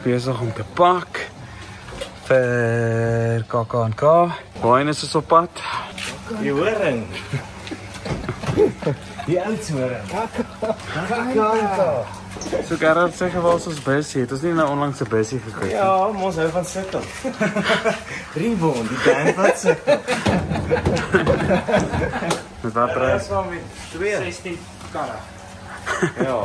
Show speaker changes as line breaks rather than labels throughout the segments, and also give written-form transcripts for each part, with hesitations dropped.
besig om te pak vir KAK&K. Waaienis is op pad.
Die horing. Die oudste horing.
So Gerard sê waar is ons busie? Het ons nie nou onlangs 'n busie gekry?
Ja, ons hou van sukkel. Rivon, die band wat sukkel.
Met wat prys?
16 karre. Ja.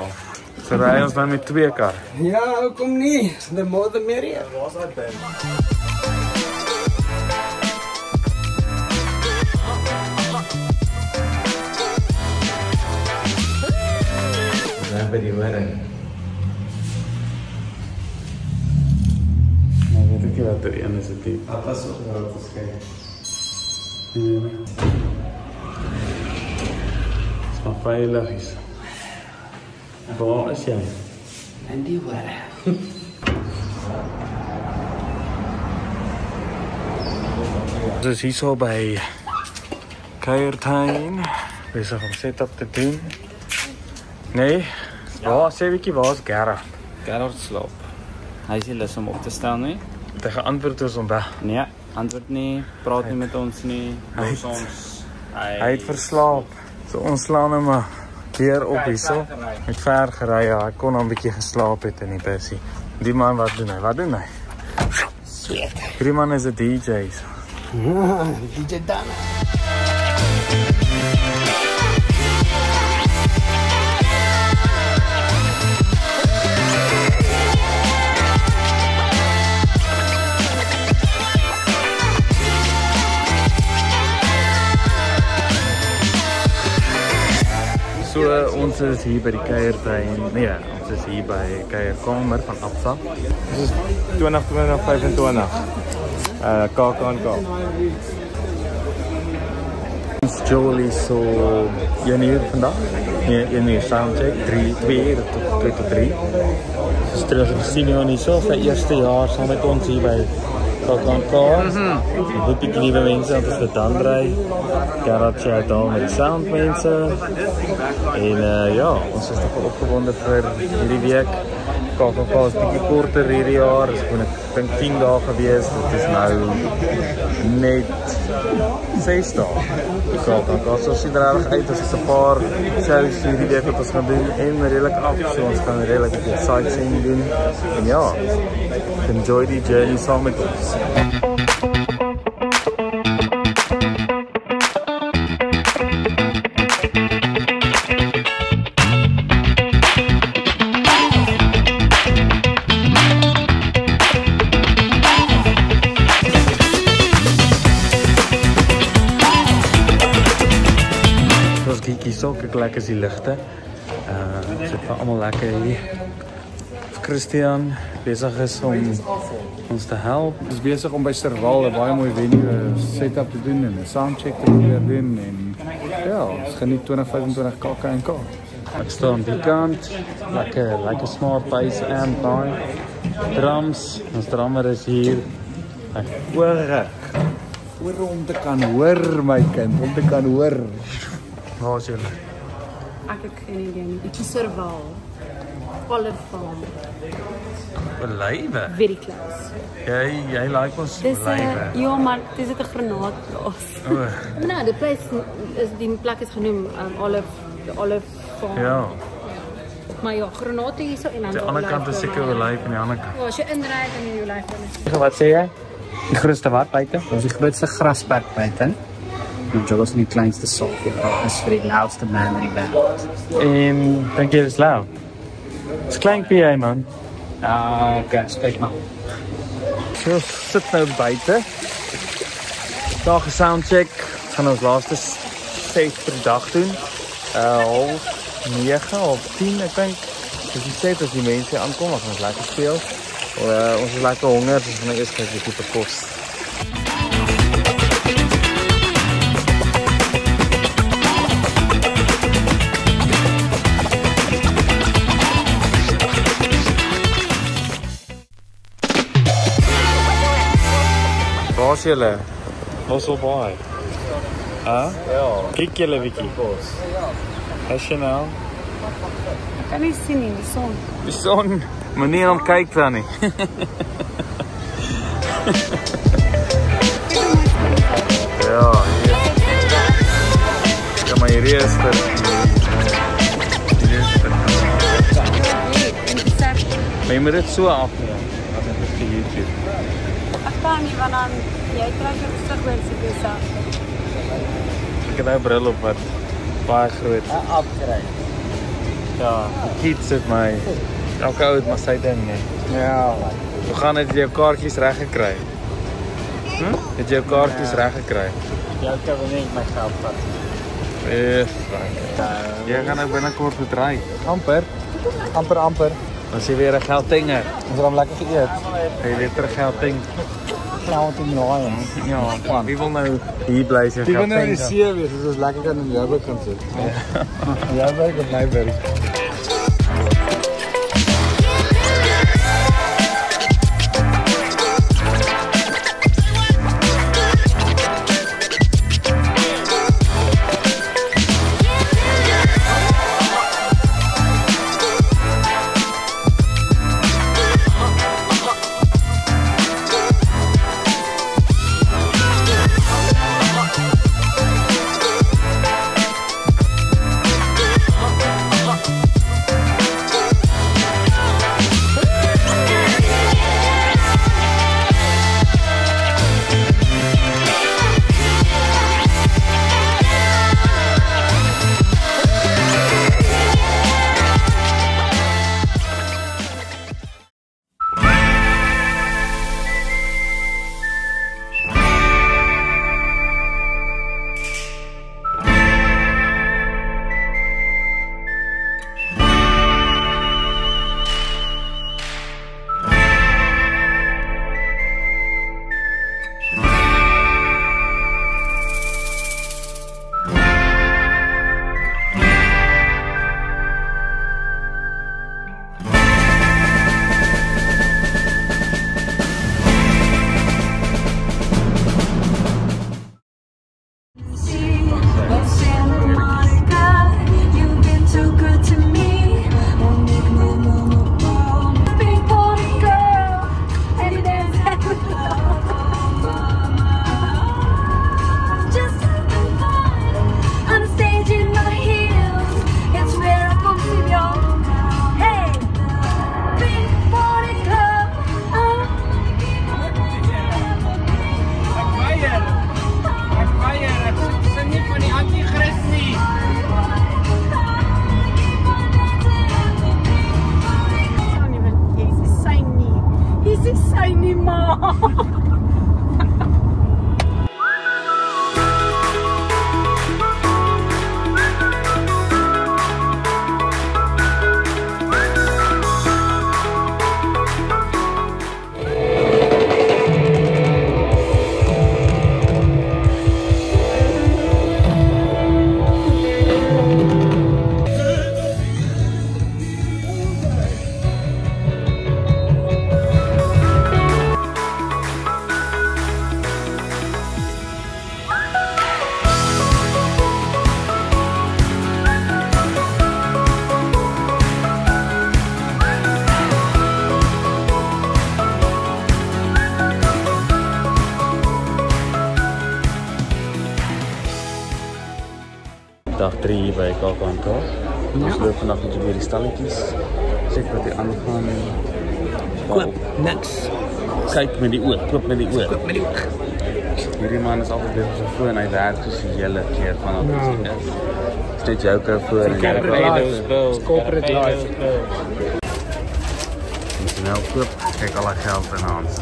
So ry ons nou met 2 kar.
Ja, hoekom nie? The more the merrier.
Waar's daai band? By die horing.
Nou weet ek nie wat er een is het die.
Dat was ook wel te skyn.
Is maar veilig is. Waar is jy?
En die horing.
Ons is hier so by Kuiertuin. Besig om setup te doen. Nee, waar sê Wiekie, waar is Gerard?
Gerard slaap. Hy is nie lus om op te staan nie.
Het hy geantwoord ons om weg?
Nee, antwoord nie, praat nie met ons nie. Los ons.
Hy het verslaap. So ons slaan hom maar weer op hierso. Met ver gery, ja, hy kon al 'n bietjie geslaap het in die busie. Die man, wat doen hy? Wat doen hy?
Sweet.
Die man is 'n DJ.
DJ Dana.
So, ons is hier by die Kuiertuin. Nee, ons is hier by Kuierkamer van Absa.
Dit is 2025. KAK&K.
Ons Joel is so 1 uur vandag. Nee, 1 uur soundcheck, 2 tot 3. Dus terug in Sinio en zo, zijn eerste jaar samen met ons hier bij KAK&K. Een beetje nieuwe mensen, want als we dan rijden, Gerard uit al met de sound mensen. En ja, ons is toch wel opgewonden voor hierdie week. KAK&K is een beetje korter hierdie jaar, dus ik denk 10 dagen geweest. Het is nu net 6 dagen. KAK&K, so sien er erg uit, as is een paar shows hierdie week wat ons gaan doen en redelijk af, so ons gaan redelijk veel sightseeing doen. En ja, enjoy die journey saam met ons. So, kyk lekker is die ligte. Dit zit allemaal lekker hier. Christian bezig is om ons te helpen.
Ons is bezig om bij Serval een baie mooi venue setup te doen en een soundcheck te proberen doen. En ja, ons geniet 2025 KAK&K.
Ik sta aan die kant. Lekker smart bass amp daar. Drums. Ons drummer is hier.
Hoor om te kan hoor, my kind. Om te kan hoor.
Waar is jullie?
Ik heb geen idee nie. Ek is Serval. Olive Farm.
Olywe?
Very close.
Jy like ons
Dis
olywe.
ja, maar dis 'n granaatplaas. Nou, die plek is genoem Olive Farm.
Ja.
Maar ja, granate hier so en dan
De andere kant is zeker olyf en die andere kant.
Ja, as jy inry dan jy olyf dan is.
Wat sê jy? Die grootste wat buite?
Ons is die grootste grasperk buiten. En Joel is die kleinste sokkie. Dat is vir die loudste man in die band.
En denk je, dat is lauw? Het is klein PA, man.
Oké, kijk maar.
So, ons sit nou buiten. Dag een soundcheck. We gaan ons laatste set per dag doen. 8:30 of 10, ik denk. Dus die set als die mensen aankomen, we gaan ons lekker spelen. Ons is lekker honger, dus we gaan eerst kijken wie het kost. Waar is jullie? Ons op baie. Ja? Kijk jullie, Vicky. Is je nou?
Kan nie sien nie, die son.
Die zon. Meneer ontkyk dan nie. Ja, hier. Ja, maar hier is het. Maar je moet het zo afnemen. Dat is het voor YouTube.
Ek kan nie, want dan jy kry jou stuk mense dis af.
Ek het nou bril op wat baie groot.
Afkry.
Ja, die kids het my. Elke ou het maar sy ding nie.
Ja.
Hoe gaan het jou kaartjies reg gekry? Het jou kaartjies reg gekry?
Jou kan nie my geld vat.
Jy gaan nou binnekort moet ry.
Amper.
Dan is jy weer 'n geldtinger.
Ons het hom lekker geëet.
Jy weer terug geldting.
Geld in die
Ja, wie wil nou hier bly as jy
Die wil nou in die
geldting?
see wees, soos ons lekker kan in Joburg gaan sit. Ja, werk op my werk.
Dag 3 hier by Kaapanta. Ons loop vandag met die stalletjies. Check wat hier aangaan. Koop niks. Kyk met die oog, koop met die oog. Koop met die oog. Hierdie man is altyd op sy foon, hy werk soos die hele keer vanaf die sien is. Steeds jou kou foon en jy
Corporate life.
moet nou koop, kyk al die geld in hand.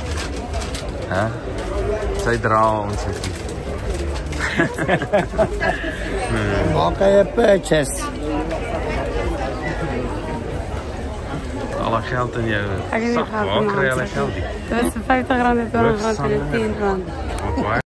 Hè? Sy dra ons het nie.
Maak jy 'n purchase?
Alle geld in jou sak, waar kry jy al die geld?
Dit is R50, R20 en R10.
Wat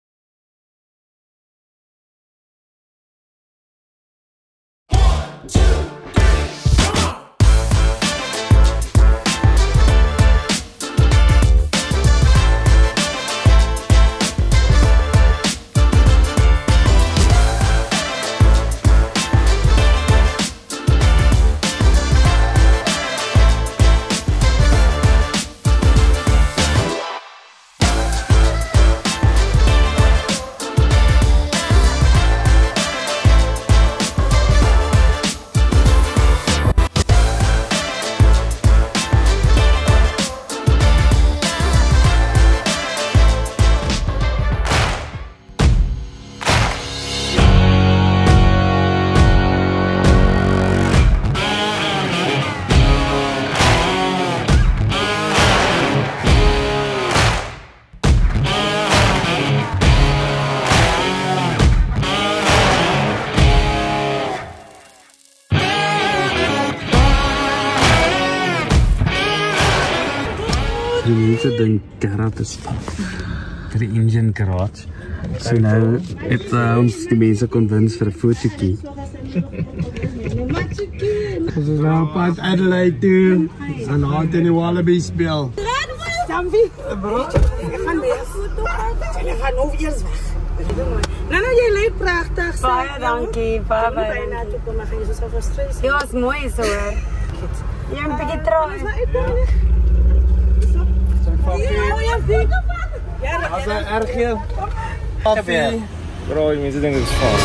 mense dink Gerard is vir die engine garage. So nou het ons die mense convince vir 'n fotootjie.
Ons is nou op pad Adelaide toe. En hard in die Wallaby speel.
Sambi, bro. Ek gaan weer foto vat. Jy gaan nou eers weg. Nou, jy lyk pragtig.
Baie dankie, baie baie.
Byna toe kom, maar gaan jy so frustreer.
Dit was mooi so hoor. Jy moet 'n bietjie traag.
As hy erg hier. Koffie.
Bro, die mense dink dit is fout.